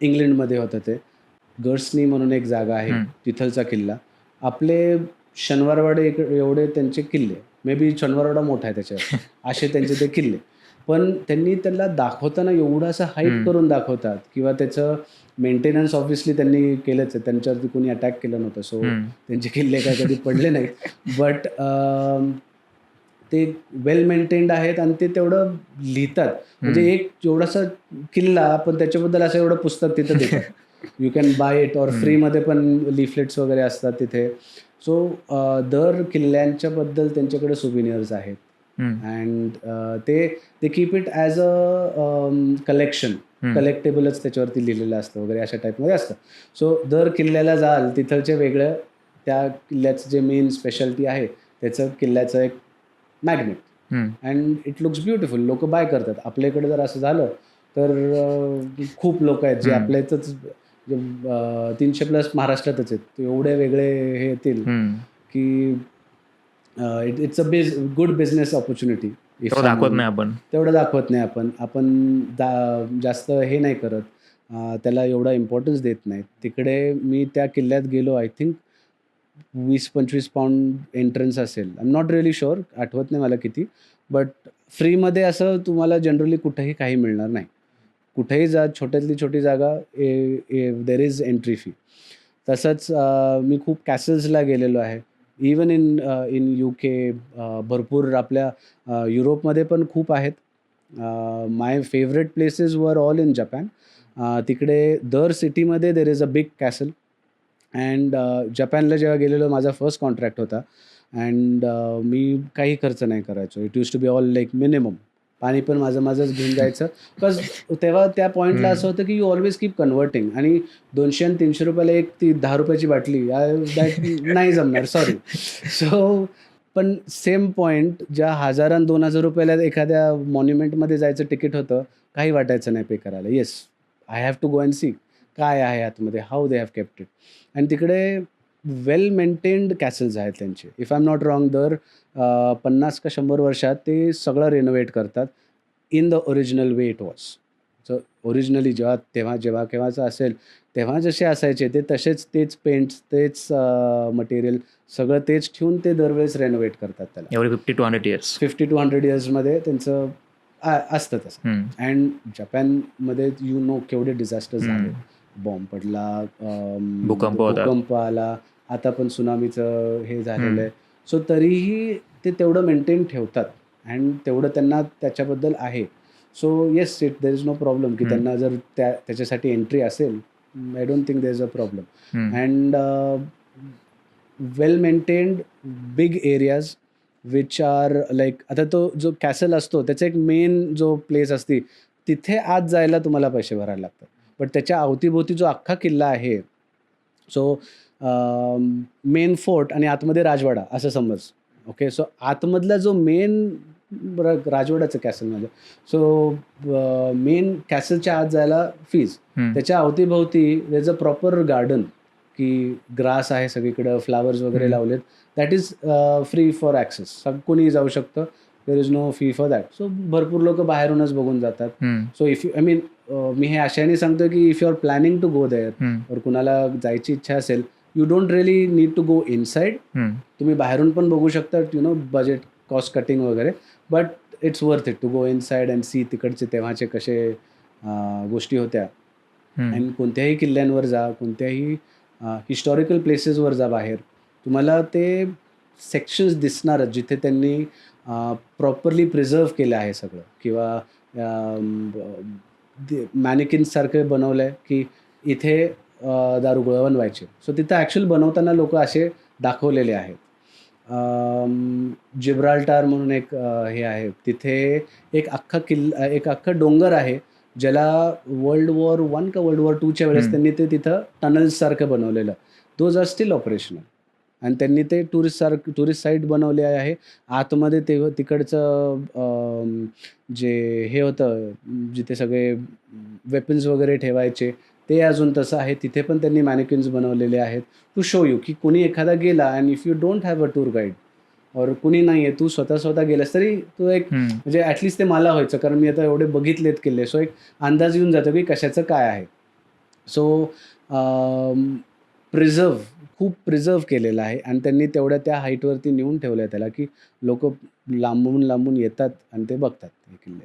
इंग्लंडमध्ये होतं ते. गर्सनी म्हणून एक जागा आहे, तिथलचा किल्ला. आपले शनिवारवाडे एवढे त्यांचे किल्ले, मे बी शनिवारवाडा मोठा आहे त्याच्यावर, असे त्यांचे ते किल्ले. पण त्यांनी त्याला दाखवताना एवढं असं हाईप करून दाखवतात किंवा त्याचं मेंटेनन्स ऑब्व्हियसली त्यांनी केलंच आहे. त्यांच्यावरती कोणी अटॅक केलं नव्हतं, सो त्यांचे किल्ले काय कधी पडले नाहीत. बट ते वेल मेंटेन्ड आहेत आणि ते तेवढं लिहितात. म्हणजे एक एवढासा किल्ला, पण त्याच्याबद्दल असं एवढं पुस्तक तिथं देतात. You can buy it or फ्रीमध्ये पण लिफलेट्स वगैरे असतात तिथे. सो दर किल्ल्यांच्या बद्दल त्यांच्याकडे सुविनियर्स आहेत. अँड ते keep it as a collection, कलेक्टेबलच त्याच्यावरती लिहिलेलं असतं वगैरे, अशा टाईपमध्ये असतं. सो दर किल्ल्याला जाल तिथलचे वेगळं, त्या किल्ल्याचं जे मेन स्पेशालिटी आहे त्याचं किल्ल्याचं एक magnet, and it looks beautiful. लोक बाय करतात. आपल्याकडे जर असं झालं तर खूप लोक आहेत जे आपल्या इथंच 300+ महाराष्ट्रातच आहेत, एवढे वेगळे हे येतील की it's a good business opportunity. दाखवत नाही आपण. तेवढं दाखवत नाही आपण जास्त हे नाही करत, त्याला एवढा इम्पॉर्टन्स देत नाही. तिकडे मी त्या किल्ल्यात गेलो, आय थिंक 20-25 पाऊंड एंट्रन्स असेल. I am not really sure, आठवत नाही मला किती. बट फ्रीमध्ये असं तुम्हाला जनरली कुठेही काही मिळणार नाही. कुठेही जा, छोट्यातली छोटी जागा, देर इज एंट्री फी. तसंच मी खूप कॅसल्सला गेलेलो आहे. इवन इन UK, भरपूर आपल्या युरोपमध्ये पण खूप आहेत. My favourite places were all in Japan. तिकडे दर सिटीमध्ये there is a big castle. And जपानला जेव्हा गेलेलो, माझा फर्स्ट कॉन्ट्रॅक्ट होता. अँड मी काही खर्च नाही करायचो. It use to be all like minimum. पाणी पण माझंच घेऊन जायचं. बिकॉज तेव्हा त्या पॉईंटला असं होतं की यू ऑलवेज कीप कन्व्हर्टिंग. आणि 200 आणि 300 रुपयाला एक ती 10 रुपयाची बाटली, दॅट नाही जमणार, सॉरी. सो पण सेम पॉईंट ज्या 1000 आणि 2000 रुपयाला एखाद्या मॉन्युमेंटमध्ये जायचं तिकीट होतं, काही वाटायचं नाही पे करायला. Yes, I have to go and see काय आहे आतमध्ये, how they have kept it. आणि तिकडे वेल मेंटेन्ड कॅसल्स आहेत त्यांचे. If I am not wrong, दर 50 का 100 वर्षात ते सगळं रिनोव्हेट करतात in the original way it was. So originally जेव्हा केव्हाचं असेल तेव्हा जसे असायचे ते तसेच, तेच पेंट्स, तेच मटेरियल, सगळं तेच ठेवून ते दरवेळेस रेनोव्हेट करतात त्याला. एवढे 50 to 100 years. 50 to 100 इयर्समध्ये त्यांचं असतं तसं. अँड जपानमध्ये केवढे डिझास्टर्स झाले. बॉम्ब पडला, भूकंप आला, आता पण सुनामीचं हे झालेलं आहे. सो तरीही ते तेवढं मेंटेन ठेवतात अँड तेवढं त्यांना त्याच्याबद्दल आहे. So yes, there is no problem की त्यांना जर त्याच्यासाठी एंट्री असेल. I don't think there is a problem. And well maintained big areas which are like, आता तो जो कॅसल असतो त्याचा एक मेन जो प्लेस असते, तिथे आत जायला तुम्हाला पैसे भरायला लागतात. बट त्याच्या अवतीभोवती जो अख्खा किल्ला आहे, सो मेन फोर्ट आणि आतमध्ये राजवाडा असं समज. ओके, सो आतमधला जो मेन राजवाड्याचं कॅसलमध्ये, सो मेन कॅसलच्या आत जायला फीज. त्याच्या अवतीभोवती there is a proper garden की ग्रास आहे सगळीकडं, फ्लावर्स वगैरे लावलेत. That is free for access. कोणीही जाऊ शकतं. There is no fee for that. So भरपूर लोक बाहेरूनच बघून जातात. सो इफ आय मीन, मी हे अशाने सांगतो की if you are planning to go there, और कुणाला जायची इच्छा असेल, you don't really need to go inside. तुम्ही बाहेरून पण बघू शकता, बजेट कॉस्ट कटिंग वगैरे. But it's worth it to go inside and see तिकडचे तेव्हाचे कसे गोष्टी होत्या. आणि कोणत्याही किल्ल्यांवर जा, कोणत्याही हिस्टॉरिकल प्लेसेसवर जा बाहेर, तुम्हाला ते सेक्शन्स दिसणारच जिथे त्यांनी प्रॉपरली प्रिझर्व केलं आहे सगळं. किंवा मॅनिकिन्ससारखं बनवलं आहे की इथे दारुगोळा बनवायचे. सो तिथं ॲक्च्युअल बनवताना लोक असे दाखवलेले आहेत. जिब्राल्टार म्हणून एक हे आहे, तिथे एक अख्खा डोंगर आहे ज्याला World War I का World War II वेळेस त्यांनी ते तिथं टनल्ससारखं बनवलेलं. Those are still operational. आणि त्यांनी ते टुरिस्ट साईट बनवले आहे. आतमध्ये तिकडचं जे हे होतं, जिथे सगळे वेपन्स वगैरे ठेवायचे, ते अजून तसं आहे. तिथे पण त्यांनी मॅनिक्विन्स बनवलेले आहेत टू शो यू की कुणी एखादा गेला and if you don't have a tour guide और कुणी नाही आहे, तू स्वतः गेलास तरी तू एक म्हणजे ॲटलिस्ट ते मला व्हायचं, कारण मी आता एवढे बघितलेत किल्ले. सो एक अंदाज येऊन जातो की कशाचं काय आहे. सो खूप प्रिझर्व केलेलं आहे आणि त्यांनी तेवढ्या त्या हाईटवरती नेऊन ठेवलं आहे त्याला, की लोकं लांबून येतात आणि ते बघतात हे किल्ले.